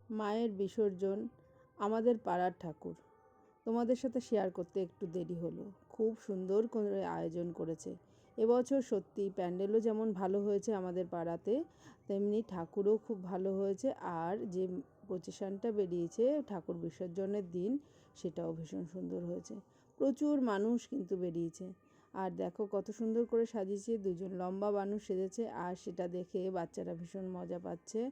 মায়ের বিসর্জন আমাদের পাড়ার ঠাকুর। তোমাদের সাথে শেয়ার করতে একটু দেরি হলো। খুব সুন্দর করে আয়োজন করেছে এবছর। সত্যি প্যান্ডেলও যেমন ভালো হয়েছে আমাদের পাড়াতে, তেমনি ঠাকুরও খুব ভালো হয়েছে। আর যে প্রসেশনটা বেরিয়েছে ঠাকুর বিসর্জনের দিন, সেটাও ভীষণ সুন্দর হয়েছে। প্রচুর মানুষ কিন্তু বেরিয়েছে। আর দেখো কত সুন্দর করে সাজিয়েছে, দুজন লম্বা মানুষ সেজেছে, আর সেটা দেখে বাচ্চারা ভীষণ মজা পাচ্ছে।